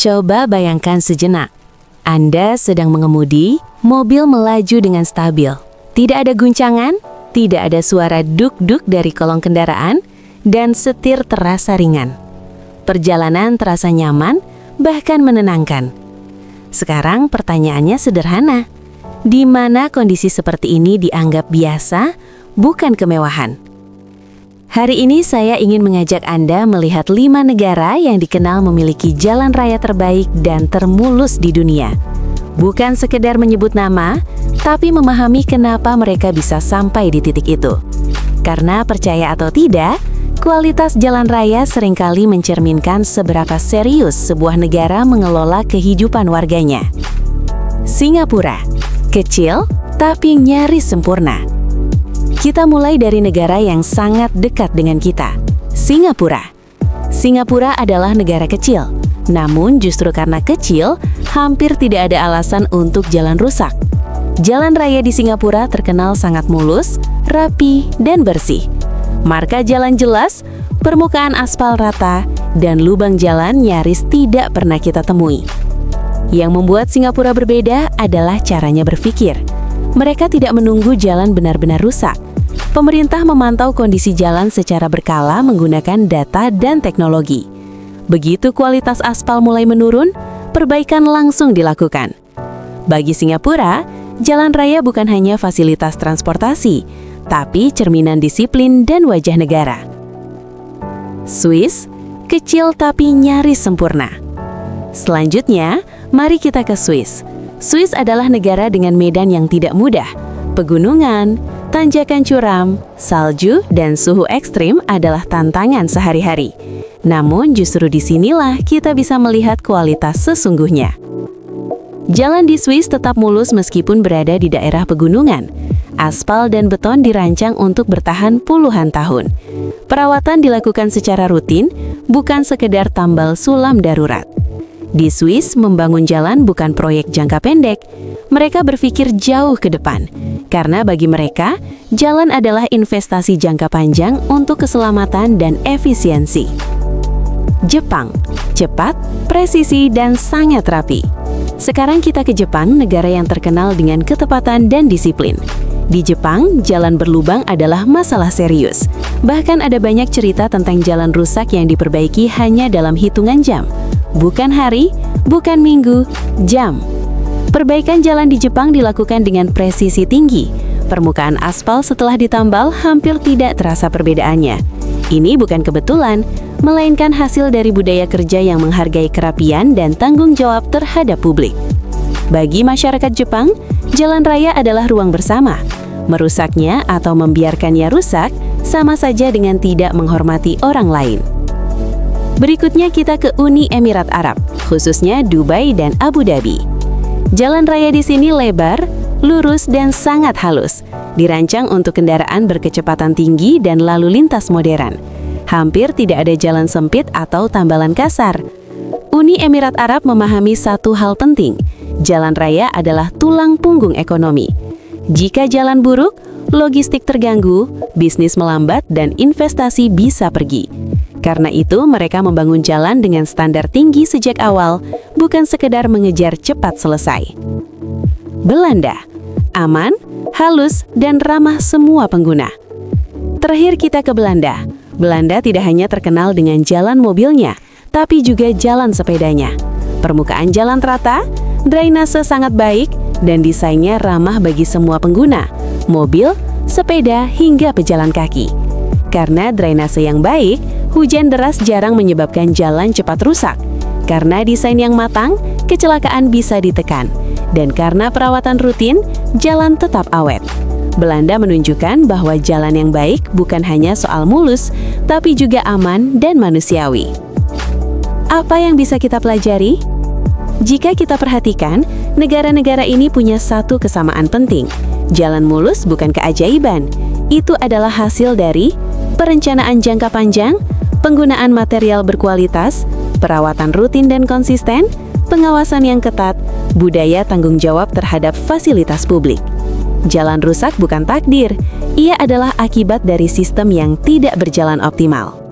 Coba bayangkan sejenak. Anda sedang mengemudi, mobil melaju dengan stabil. Tidak ada guncangan, tidak ada suara duk-duk dari kolong kendaraan, dan setir terasa ringan. Perjalanan terasa nyaman, bahkan menenangkan. Sekarang pertanyaannya sederhana. Di mana kondisi seperti ini dianggap biasa, bukan kemewahan? Hari ini saya ingin mengajak Anda melihat 5 negara yang dikenal memiliki jalan raya terbaik dan termulus di dunia. Bukan sekedar menyebut nama, tapi memahami kenapa mereka bisa sampai di titik itu. Karena percaya atau tidak, kualitas jalan raya seringkali mencerminkan seberapa serius sebuah negara mengelola kehidupan warganya. Singapura, kecil tapi nyaris sempurna. Kita mulai dari negara yang sangat dekat dengan kita, Singapura. Singapura adalah negara kecil, namun justru karena kecil, hampir tidak ada alasan untuk jalan rusak. Jalan raya di Singapura terkenal sangat mulus, rapi, dan bersih. Marka jalan jelas, permukaan aspal rata, dan lubang jalan nyaris tidak pernah kita temui. Yang membuat Singapura berbeda adalah caranya berpikir. Mereka tidak menunggu jalan benar-benar rusak. Pemerintah memantau kondisi jalan secara berkala menggunakan data dan teknologi. Begitu kualitas aspal mulai menurun, perbaikan langsung dilakukan. Bagi Singapura, jalan raya bukan hanya fasilitas transportasi, tapi cerminan disiplin dan wajah negara. Swiss, kecil tapi nyaris sempurna. Selanjutnya, mari kita ke Swiss. Swiss adalah negara dengan medan yang tidak mudah. Pegunungan, tanjakan curam, salju, dan suhu ekstrim adalah tantangan sehari-hari. Namun justru disinilah kita bisa melihat kualitas sesungguhnya. Jalan di Swiss tetap mulus meskipun berada di daerah pegunungan. Aspal dan beton dirancang untuk bertahan puluhan tahun. Perawatan dilakukan secara rutin, bukan sekedar tambal sulam darurat. Di Swiss, membangun jalan bukan proyek jangka pendek. Mereka berpikir jauh ke depan. Karena bagi mereka, jalan adalah investasi jangka panjang untuk keselamatan dan efisiensi. Jepang, cepat, presisi, dan sangat rapi. Sekarang kita ke Jepang, negara yang terkenal dengan ketepatan dan disiplin. Di Jepang, jalan berlubang adalah masalah serius. Bahkan ada banyak cerita tentang jalan rusak yang diperbaiki hanya dalam hitungan jam. Bukan hari, bukan minggu, jam. Perbaikan jalan di Jepang dilakukan dengan presisi tinggi. Permukaan aspal setelah ditambal hampir tidak terasa perbedaannya. Ini bukan kebetulan, melainkan hasil dari budaya kerja yang menghargai kerapian dan tanggung jawab terhadap publik. Bagi masyarakat Jepang, jalan raya adalah ruang bersama. Merusaknya atau membiarkannya rusak sama saja dengan tidak menghormati orang lain. Berikutnya kita ke Uni Emirat Arab, khususnya Dubai dan Abu Dhabi. Jalan raya di sini lebar, lurus, dan sangat halus. Dirancang untuk kendaraan berkecepatan tinggi dan lalu lintas modern. Hampir tidak ada jalan sempit atau tambalan kasar. Uni Emirat Arab memahami satu hal penting. Jalan raya adalah tulang punggung ekonomi. Jika jalan buruk, logistik terganggu, bisnis melambat, dan investasi bisa pergi. Karena itu, mereka membangun jalan dengan standar tinggi sejak awal, bukan sekedar mengejar cepat selesai. Belanda, aman, halus, dan ramah semua pengguna. Terakhir kita ke Belanda. Belanda tidak hanya terkenal dengan jalan mobilnya, tapi juga jalan sepedanya. Permukaan jalan rata, drainase sangat baik, dan desainnya ramah bagi semua pengguna, mobil, sepeda, hingga pejalan kaki. Karena drainase yang baik, hujan deras jarang menyebabkan jalan cepat rusak. Karena desain yang matang, kecelakaan bisa ditekan. Dan karena perawatan rutin, jalan tetap awet. Belanda menunjukkan bahwa jalan yang baik bukan hanya soal mulus, tapi juga aman dan manusiawi. Apa yang bisa kita pelajari? Jika kita perhatikan, negara-negara ini punya satu kesamaan penting. Jalan mulus bukan keajaiban. Itu adalah hasil dari perencanaan jangka panjang, penggunaan material berkualitas, perawatan rutin dan konsisten, pengawasan yang ketat, budaya tanggung jawab terhadap fasilitas publik. Jalan rusak bukan takdir, ia adalah akibat dari sistem yang tidak berjalan optimal.